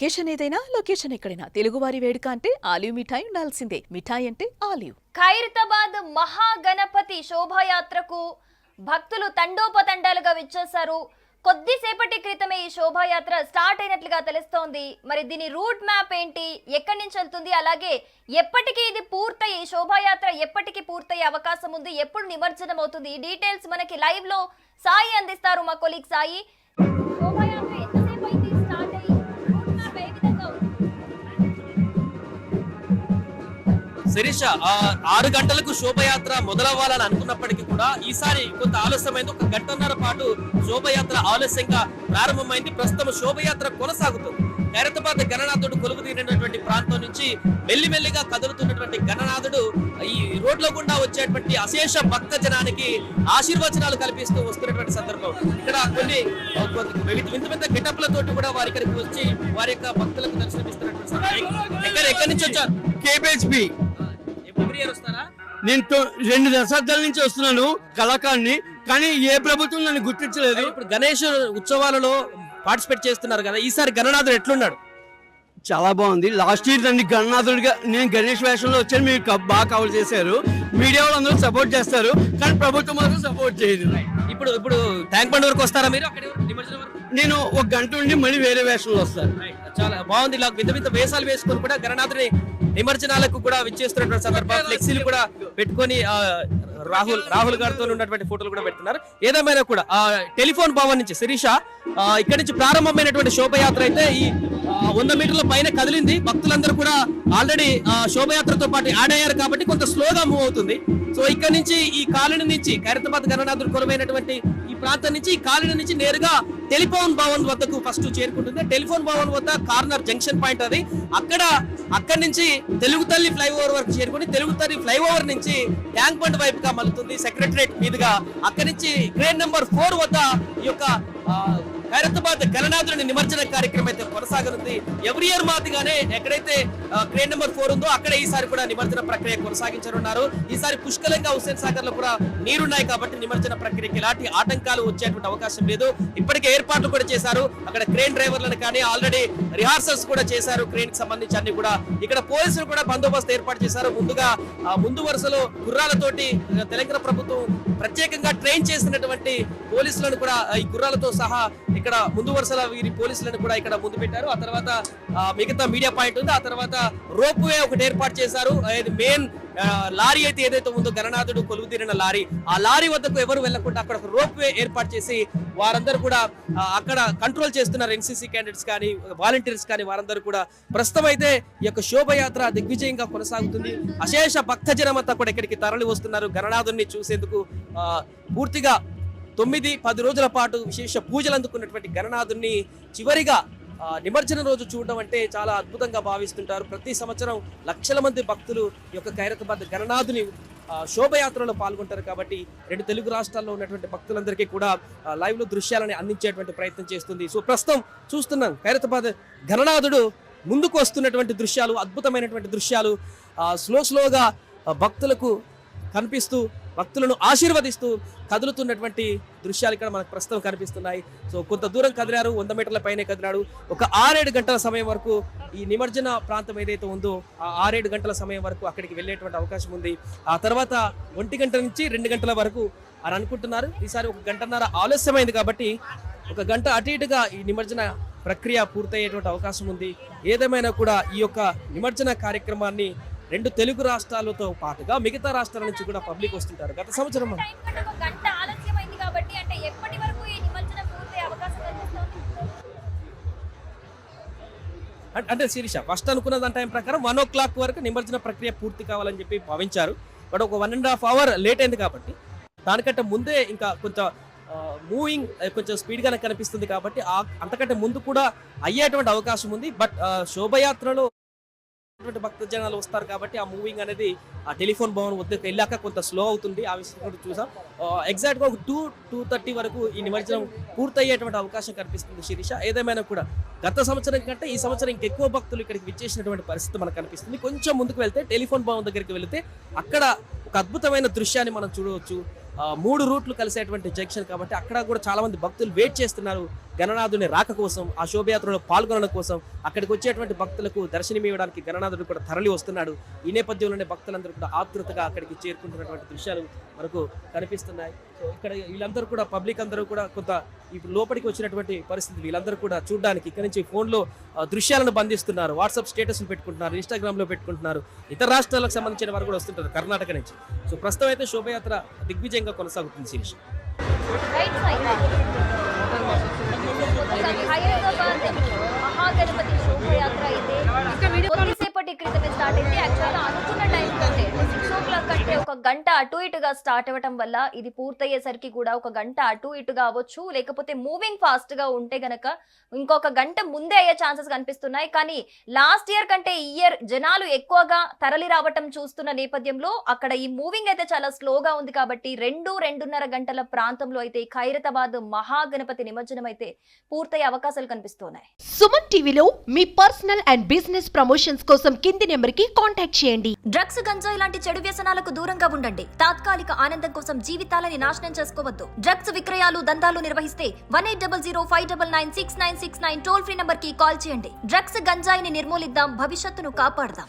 Occasion ఏదైనా location ఎక్కడైనా తెలుగువారి వేడుక అంటే ఆలివ్ మిఠాయి ఉండాల్సిందే. మిఠాయి అంటే ఆలివ్. ఖైరతాబాద్ మహాగణపతి శోభాయాత్రకు భక్తులు తండోపతండాలుగా విచ్చేశారు. కొద్దిసేపటి క్రితమే ఈ శోభాయాత్ర స్టార్ట్ అయినట్లుగా తెలుస్తోంది. మరి దీని రూట్ మ్యాప్ ఏంటి, ఎక్కడి నుంచి వెళ్తుంది, అలాగే ఎప్పటికీ ఇది పూర్తయి శోభాయాత్ర ఎప్పటికీ పూర్తయ్యే అవకాశం ఉంది, ఎప్పుడు నిమజ్జనం అవుతుంది, ఈ డీటెయిల్స్ మనకి లైవ్ లో సాయి అందిస్తారు. మా కొలీగ్ సాయి, శోభాయాత్ర ఎంతసేపు అయింది స్టార్ట్ అయ్యి, రూట్ మ్యాప్ ఏ విధంగా ఉంది? శిరీష 6 గంటలకు శోభయాత్ర మొదలవ్వాలని అనుకున్నప్పటికీ కూడా ఈసారి కొంత ఆలస్యమైంది. 1 గంటన్నర పాటు శోభయాత్ర ఆలస్యంగా ప్రారంభమైంది. ప్రస్తుతం శోభయాత్ర కొనసాగుతుంది. ఖైరతాబాద్ గణనాథుడు కొలువు తీరినటువంటి ప్రాంతం నుంచి మెల్లిమెల్లిగా కదులుతున్నటువంటి గణనాథుడు ఈ రోడ్ల గుండా వచ్చేటువంటి అశేష భక్త జనానికి ఆశీర్వచనాలు కల్పిస్తూ వస్తున్నటువంటి సందర్భం. ఇక్కడ కొన్ని వింత వింత గెటప్లతోటి కూడా వారి ఇక్కడికి వచ్చి వారి యొక్క భక్తులకు దర్శనమిస్తున్నటువంటి సందర్భం. ఎక్కడి నుంచి వచ్చారు? కేపీహెచ్పి. నేను 2 దశాబ్దాల నుంచి వస్తున్నాను కళాకారుని, కానీ ఏ ప్రభుత్వం నన్ను గుర్తించలేదు. ఇప్పుడు గణేష్ ఉత్సవాలలో పార్టిసిపేట్ చేస్తున్నారు కదా, ఈసారి గణనాథుడు ఎట్లున్నాడు? చాలా బాగుంది. లాస్ట్ ఇయర్ నన్ను గణనాథుడిగా నేను గణేష్ వేషంలో వచ్చాను, మీరు బాగా కవర్ చేశారు. మీడియా వాళ్ళు అందరూ సపోర్ట్ చేస్తారు, కానీ ప్రభుత్వం మాత్రం సపోర్ట్ చేయదు. ఇప్పుడు ట్యాంక్ బండ్ వరకు వస్తారా మీరు? నేను 1 గంట ఉండి మళ్ళీ వేరే వేషంలో వస్తాను. చాలా బాగుంది. ఇలా వింత వింత వేషాలు వేసుకొని కూడా గణనాథుని నిమజ్జనాలకు కూడా విచ్చేస్తున్నటువంటి సందర్భం. ఫ్లెక్సీలు కూడా పెట్టుకొని రాహుల్ గారితో ఉన్నటువంటి ఫోటోలు కూడా పెడుతున్నారు. ఏదేమైనా కూడా టెలిఫోన్ భవన్ నుంచి శిరీష ఇక్కడి నుంచి ప్రారంభమైనటువంటి శోభయాత్ర అయితే ఈ 100 మీటర్ల పైన కదిలింది. భక్తులందరూ కూడా ఆల్రెడీ శోభయాత్రతో పాటు యాడ్ అయ్యారు కాబట్టి కొంత స్లోగా మూవ్ అవుతుంది. సో ఇక్కడ నుంచి ఈ కాలనీ నుంచి ఖైరతాబాద్ గణనాథుడు కొలువైనటువంటి ఈ ప్రాంతం నుంచి ఈ కాలనీ నుంచి నేరుగా టెలిఫోన్ భవన్ వద్దకు ఫస్ట్ చేరుకుంటుంది. టెలిఫోన్ భవన్ వద్ద కార్నర్ జంక్షన్ పాయింట్ అది. అక్కడి నుంచి తెలుగు తల్లి ఫ్లైఓవర్ వరకు చేరుకుని తెలుగు తల్లి ఫ్లైఓవర్ నుంచి ట్యాంక్ బండ్ వైపుగా మలుతుంది సెక్రటరేట్ మీదుగా. అక్కడి నుంచి క్రేన్ నెంబర్ 4 వద్ద ఈ యొక్క ఖైరతాబాద్ గణనాథుని నిమజ్జన కార్యక్రమం అయితే కొనసాగనుంది. ఎవ్రీ ఇయర్ మాదిరిగానే ఎక్కడైతే క్రేన్ నెంబర్ 4 ఉందో అక్కడ ఈసారి కూడా నిమజ్జన ప్రక్రియ కొనసాగించనున్నారు. ఈసారి పుష్కలంగా హుస్సేన్ సాగర్ లో కూడా నీరున్నాయి కాబట్టి నిమజ్జన ప్రక్రియకి ఎలాంటి ఆటంకాలు వచ్చేటువంటి అవకాశం లేదు. ఇప్పటికే ఏర్పాట్లు కూడా చేశారు. అక్కడ క్రేన్ డ్రైవర్లను కానీ ఆల్రెడీ రిహార్సల్స్ కూడా చేశారు. క్రేన్ కి సంబంధించి అన్ని కూడా ఇక్కడ పోలీసులు కూడా బందోబస్తు ఏర్పాటు చేశారు. ముందు వరుసలో గుర్రాలతోటి తెలంగాణ ప్రభుత్వం ప్రత్యేకంగా ట్రైన్ చేసినటువంటి పోలీసులను కూడా ఈ గుర్రాలతో సహా ఇక్కడ ముందు వరుసలో వీరి పోలీసులను కూడా ఇక్కడ ముందు పెట్టారు. ఆ తర్వాత మిగతా మీడియా పాయింట్ ఉంది. ఆ తర్వాత రోప్ వే ఒకటి ఏర్పాటు చేశారు. మెయిన్ లారీ అయితే ఏదైతే ఉందో గణనాథుడు కొలువు తీరిన లారీ, ఆ లారీ వద్దకు ఎవరు వెళ్లకుండా అక్కడ ఒక రోప్ వే ఏర్పాటు చేసి వారందరూ కూడా అక్కడ కంట్రోల్ చేస్తున్నారు. ఎన్సీసీ క్యాండిడేట్స్ కానీ వాలంటీర్స్ కానీ వారందరూ కూడా. ప్రస్తుతం అయితే ఈ యొక్క శోభయాత్ర దిగ్విజయంగా కొనసాగుతుంది. అశేష భక్తజనం అంతా కూడా ఇక్కడికి తరలి వస్తున్నారు గణనాథుడిని చూసేందుకు. పూర్తిగా 9-10 రోజుల పాటు విశేష పూజలు అందుకున్నటువంటి గణనాథుడిని చివరిగా నిమజ్జన రోజు చూడడం అంటే చాలా అద్భుతంగా భావిస్తుంటారు. ప్రతి సంవత్సరం లక్షల మంది భక్తులు ఈ యొక్క ఖైరతాబాద్ గణనాథుని శోభయాత్రలో పాల్గొంటారు. కాబట్టి 2 తెలుగు రాష్ట్రాల్లో ఉన్నటువంటి భక్తులందరికీ కూడా లైవ్ లో దృశ్యాలని అందించేటువంటి ప్రయత్నం చేస్తుంది. సో ప్రస్తుతం చూస్తున్నాం ఖైరతాబాద్ గణనాథుడు ముందుకు వస్తున్నటువంటి దృశ్యాలు, అద్భుతమైనటువంటి దృశ్యాలు. స్లోగా భక్తులకు కనిపిస్తూ భక్తులను ఆశీర్వదిస్తూ కదులుతున్నటువంటి దృశ్యాలు ఇక్కడ మనకు ప్రస్తుతం కనిపిస్తున్నాయి. సో కొంత దూరం కదిలారు, 100 మీటర్ల పైనే కదిలాడు. ఒక 6-7 గంటల సమయం వరకు ఈ నిమజ్జన ప్రాంతం ఏదైతే ఉందో ఆ 6-7 గంటల సమయం వరకు అక్కడికి వెళ్ళేటువంటి అవకాశం ఉంది. ఆ తర్వాత 1 గంట నుంచి 2 గంటల వరకు అని అనుకుంటున్నారు. ఈసారి 1 గంటన్నర ఆలస్యమైంది కాబట్టి 1 గంట అటు ఇటుగా ఈ నిమజ్జన ప్రక్రియ పూర్తయ్యేటువంటి అవకాశం ఉంది. ఏదేమైనా కూడా ఈ యొక్క నిమజ్జన కార్యక్రమాన్ని 2 తెలుగు రాష్ట్రాలతో పాటుగా మిగతా రాష్ట్రాల నుంచి కూడా పబ్లిక్ వస్తుంటారు. గత సంవత్సరం అంటే శిరీష ఫస్ట్ అనుకున్న టైం ప్రకారం 1 o'clock వరకు నిమజ్జన ప్రక్రియ పూర్తి కావాలని చెప్పి భావించారు. బట్ ఒక 1.5 hour లేట్ అయింది కాబట్టి దానికంటే ముందే ఇంకా కొంచెం మూవింగ్ కొంచెం స్పీడ్ గానే కనిపిస్తుంది కాబట్టి అంతకంటే ముందు కూడా అయ్యేటువంటి అవకాశం ఉంది. బట్ శోభయాత్రలో భక్త జనాలు వస్తారు కాబట్టి ఆ మూవింగ్ అనేది ఆ టెలిఫోన్ భవన్ వద్దకు వెళ్ళాక కొంత స్లో అవుతుంది. ఆ విషయం కూడా చూసాం. ఎగ్జాక్ట్ గా ఒక 2-2:30 వరకు ఈ నిమజ్జనం పూర్తయ్యేటువంటి అవకాశం కనిపిస్తుంది శిరీష. ఏదేమైనా కూడా గత సంవత్సరం కంటే ఈ సంవత్సరం ఇంకెక్కువ భక్తులు ఇక్కడికి విచ్చేసినటువంటి పరిస్థితి మనకు కనిపిస్తుంది. కొంచెం ముందుకు వెళ్తే టెలిఫోన్ భవన్ దగ్గరికి వెళితే అక్కడ ఒక అద్భుతమైన దృశ్యాన్ని మనం చూడవచ్చు. 3 రూట్లు కలిసేటువంటి జంక్షన్ కాబట్టి అక్కడ కూడా చాలా మంది భక్తులు వెయిట్ చేస్తున్నారు. గణనాథుని రాక కోసం, ఆ శోభయాత్రలో పాల్గొనడం కోసం అక్కడికి వచ్చేటువంటి భక్తులకు దర్శనమివ్వడానికి గణనాథుడు కూడా తరలి వస్తున్నాడు. ఈ నేపథ్యంలోనే భక్తులందరూ కూడా ఆతృతగా అక్కడికి చేరుకుంటున్నటువంటి దృశ్యాలు మనకు కనిపిస్తున్నాయి. సో ఇక్కడ వీళ్ళందరూ కూడా పబ్లిక్ అందరూ కూడా కొంత ఇప్పుడు లోపలికి వచ్చినటువంటి పరిస్థితి, వీళ్ళందరూ కూడా చూడడానికి ఇక్కడ నుంచి ఫోన్లో దృశ్యాలను బంధిస్తున్నారు, వాట్సాప్ స్టేటస్లు పెట్టుకుంటున్నారు, ఇన్స్టాగ్రామ్లో పెట్టుకుంటున్నారు. ఇతర రాష్ట్రాలకు సంబంధించిన వారు కూడా వస్తుంటారు కర్ణాటక నుంచి. సో ప్రస్తుతం అయితే శోభయాత్ర దిగ్విజయంగా కొనసాగుతుంది శిరీష్. రైట్ సైడ్ హైదరాబాద్ మహాగణపతి శోభయాత్ర అయితే కొద్దిసేపటి క్రితమే స్టార్ట్ అయింది. యాక్చువల్గా అనుకున్న టైం కంటే 6 o'clock కంటే ఒక గంట అటు ఇటుగా స్టార్ట్ అవ్వటం వల్ల ఇది పూర్తయ్యేసరికి కూడా ఒక గంట అటు ఇటుగా అవ్వచ్చు, లేకపోతే మూవింగ్ ఫాస్ట్ గా ఉంటే గనక ఇంకొక గంట ముందే అయ్యే ఛాన్సెస్ కనిపిస్తున్నాయి. కానీ లాస్ట్ ఇయర్ కంటే ఈ ఇయర్ జనాలు ఎక్కువగా తరలి రావటం చూస్తున్న నేపథ్యంలో అక్కడ ఈ మూవింగ్ అయితే చాలా స్లోగా ఉంది. కాబట్టి 2-2.5 గంటల ప్రాంతంలో అయితే ఖైరతాబాద్ మహాగణపతి నిమజ్జనం అయితే పూర్తయ్యే అవకాశాలు కనిపిస్తున్నాయి. సుమన్ టీవీలో మీ పర్సనల్ అండ్ బిజినెస్ ప్రమోషన్స్ కోసం కింది నెంబర్ కి కాంటాక్ట్ చేయండి. డ్రగ్స్, గంజాయి లాంటి చెడు వ్యసనాలకు దూరంగా ఉండండి. తాత్కాలిక ఆనందం కోసం జీవితాలని నాశనం చేసుకోవద్దు. డ్రగ్స్ విక్రయాలు, దందాలు నిర్వహిస్తే 1800-599-6969 టోల్ ఫ్రీ నంబర్ కి కాల్ చేయండి. డ్రగ్స్, గంజాయిని నిర్మూలిద్దాం, భవిష్యత్తును కాపాడదాం.